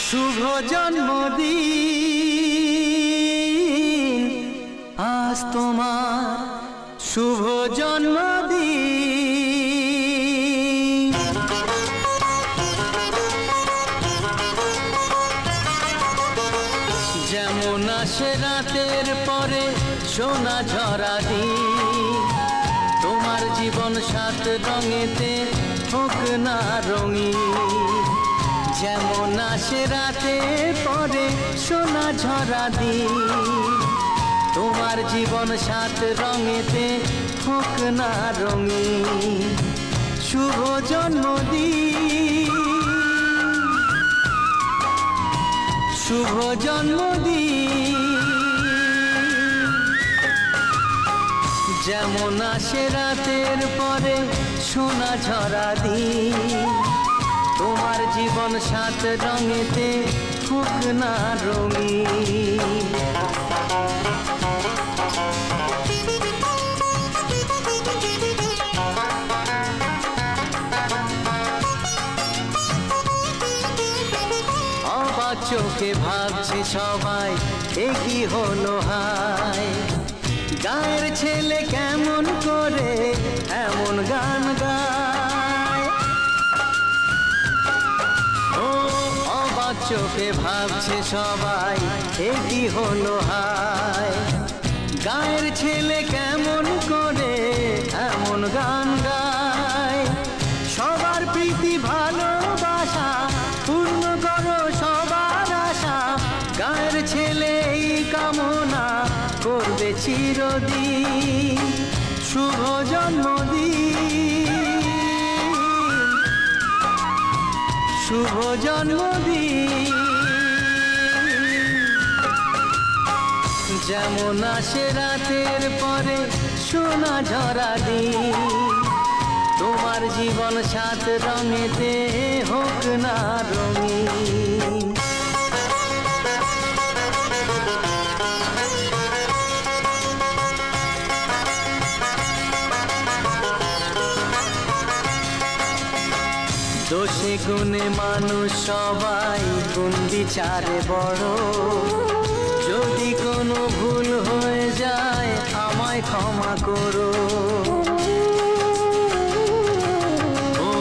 শুভ জন্মদিন আজ তোমার, শুভ জন্মদিন। যেমন আসে রাতের পরে সোনা ঝরা দিন, তোমার জীবন সাত রঙেতে হোক না রঙিন। যেমন আসে রাতের পরে সোনা ঝরা দিন, তোমার জীবন সাত রঙেতে হোক না রঙিন। শুভ জন্মদিন, শুভ জন্মদিন। যেমন আসে রাতের পরে সোনা ঝরা দিন, তোমার জীবন সাত রঙেতে হোক না রঙিন। অবাক চোখে ভাবছে সবাই এ কি হলো হায়, গায়ের ছেলে কেমন করে এমন গান গায়। ও অবাক চোখে ভাবছে সবাই এ কি হলো হায়, গায়ের ছেলে কেমন করে এমন গান গায়। সবার প্রীতি ভালোবাসা পূর্ণ করো সবার আশা, গায়ের ছেলে এই কামনা করবে চিরদিন। শুভ জন্মদিন, শুভ জন্মদিন। যেমন আসে রাতের পরে সোনা ঝরা দিন, তোমার জীবন সাত রঙেতে হোক না রঙিন। দোষে গুণে মানুষ সবাই, গুণ বিচারে বড়। যদি কোনো ভুল হয়ে যায় আমায় ক্ষমা করো। ও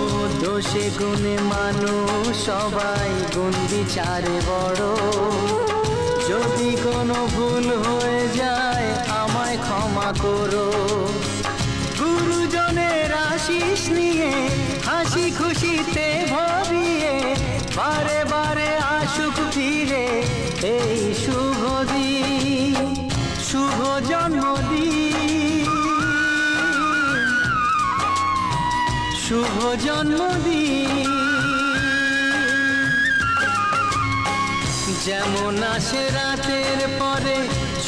দোষে গুণে মানুষ সবাই, গুণ বিচারে বড়। যদি কোনো ভুল হয়ে যায় আমায় ক্ষমা করো। গুরুজনের আশিস নিয়ে হাসি খুশিতে ভরিয়ে, বারে বারে আসুক ফিরে এই শুভ দিন। শুভ জন্মদিন, শুভ জন্মদিন। যেমন আসে রাতের পরে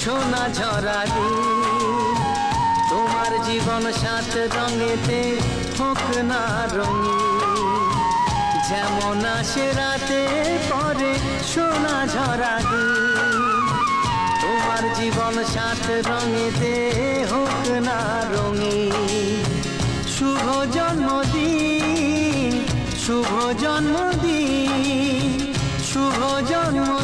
সোনা ঝরা দিন, তোমার জীবন সাত রঙেতে হোক না রঙিন। যেমন আসে রাতের পরে সোনা ঝরা দিন, তোমার জীবন সাত রঙেতে হোক না রঙিন। শুভ জন্মদিন, শুভ জন্মদিন, শুভ জন্মদিন।